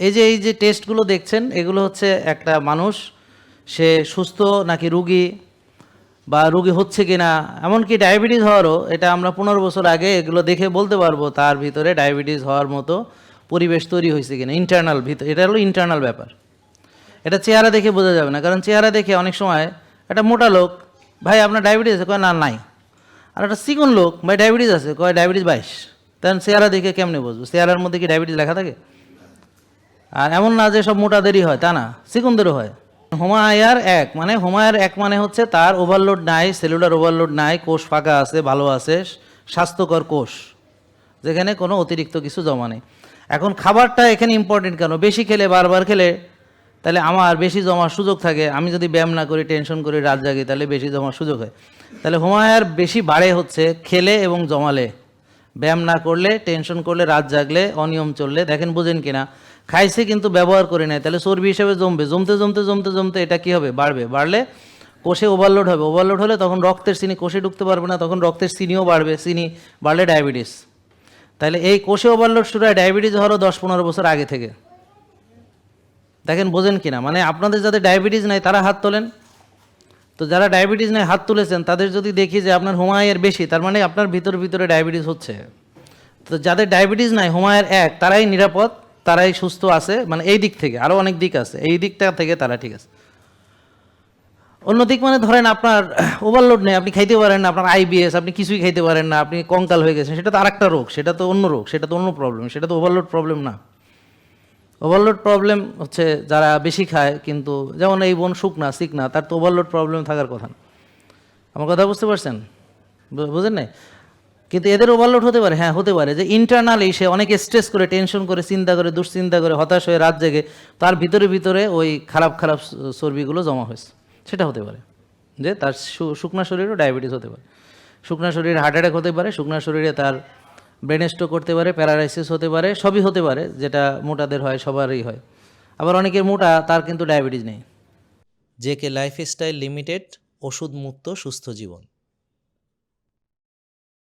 এই যে টেস্টগুলো দেখছেন, এগুলো হচ্ছে একটা মানুষ সে সুস্থ নাকি রুগী বা রুগী হচ্ছে কিনা, এমনকি ডায়াবেটিস হওয়ারও এটা আমরা 15 বছর আগে এগুলো দেখে বলতে পারবো তার ভিতরে ডায়াবেটিস হওয়ার মতো পরিবেশ তৈরি হয়েছে কিনা। ইন্টারনাল এটা হলো ইন্টারনাল ব্যাপার। এটা চেহারা দেখে বোঝা যাবে না, কারণ চেহারা দেখে অনেক সময় একটা মোটা লোক, ভাই আপনার ডায়াবেটিস আছে, কয় না নাই। আর একটা চিকন লোক, ভাই ডায়াবেটিস আছে, কয় ডায়াবেটিস 22। তখন চেহারা দেখে কেমনে বুঝবো? চেহারার মধ্যে কি ডায়াবেটিস লেখা থাকে? আর এমন না যে সব মোটাদেরই হয়, তা না, চিকনদেরও হয়। হোমায়ার এক মানে, হোমায়ার এক মানে হচ্ছে তার ওভারলোড নাই, সেলুলার ওভারলোড নাই, কোষ ফাঁকা আছে, ভালো আছে, স্বাস্থ্যকর কোষ, যেখানে কোনো অতিরিক্ত কিছু জমা নেই। এখন খাবারটা এখানে ইম্পর্টেন্ট কেন? বেশি খেলে, বারবার খেলে, তাহলে আমার বেশি জমার সুযোগ থাকে। আমি যদি ব্যায়াম না করি, টেনশন করি, রাত জাগি, তাহলে বেশি জমার সুযোগ হয়। তাহলে হোমায়ার বেশি বাড়ে হচ্ছে খেলে এবং জমালে, ব্যায়াম না করলে, টেনশন করলে, রাত জাগলে, অনিয়ম চললে। দেখেন বোঝেন কিনা, খাইছে কিন্তু ব্যবহার করে নেয়, তাহলে চর্বি হিসেবে জমবে, জমতে জমতে জমতে জমতে এটা কী হবে? বাড়বে, বাড়লে কোষে ওভারলোড হবে, ওভারলোড হলে তখন রক্তের চিনি কোষে ঢুকতে পারবে না, তখন রক্তের চিনিও বাড়বে, চিনি বাড়লে ডায়াবেটিস। তাহলে এই কোষে ওভারলোড শুরু হয় ডায়াবেটিস হওয়ারও 10-15 বছর আগে থেকে। দেখেন বোঝেন কিনা, মানে আপনাদের যাদের ডায়াবেটিস নাই তারা হাত তোলেন। তো যারা ডায়াবেটিস নাই হাত তুলেছেন, তাদের যদি দেখি যে আপনার হোমায়ের বেশি, তার মানে আপনার ভিতরে ডায়াবেটিস হচ্ছে। তো যাদের ডায়াবেটিস নাই, হোমায়ের এক, তারাই নিরাপদ, তারাই সুস্থ আছে, মানে এই দিক থেকে। আরও অনেক দিক আছে, এই দিকটা থেকে তারা ঠিক আছে। অন্যদিক মানে ধরেন আপনার ওভারলোড নেই, আপনি খাইতে পারেন না, আপনার আইবিএস, আপনি কিছুই খাইতে পারেন না, আপনি কঙ্কাল হয়ে গেছেন, সেটা তো আরেকটা রোগ, সেটা তো অন্য রোগ, সেটা তো অন্য প্রবলেম, সেটা তো ওভারলোড প্রবলেম না। ওভারলোড প্রবলেম হচ্ছে যারা বেশি খায়, কিন্তু যেমন এই বোন শুকনা সিকনা, তার তো ওভারলোড প্রবলেম থাকার কথা না। আমার কথা বুঝতে পারছেন? বুঝেন নাই? কিন্তু এদের ওভারলোড হতে পারে, হ্যাঁ হতে পারে, যে ইন্টারনালি সে অনেক স্ট্রেস করে, টেনশন করে, চিন্তা করে, দুশ্চিন্তা করে, হতাশ হয়ে রাত জেগে তার ভিতরে ওই খারাপ খারাপ চর্বিগুলো জমা হয়েছে, সেটা হতে পারে। যে তার শুকনা শরীরেও ডায়াবেটিস হতে পারে, শুকনা শরীরে হার্ট অ্যাটাক হতে পারে, শুকনা শরীরে তার ব্রেন স্ট্রোক করতে পারে, প্যারালাইসিস হতে পারে, সবই হতে পারে, যেটা মোটাদের হয়, সবারই হয়। আবার অনেকের মোটা, তার কিন্তু ডায়াবেটিস নেই। জেকে লাইফস্টাইল লিমিটেড, ওষুধ মুক্ত সুস্থ জীবন।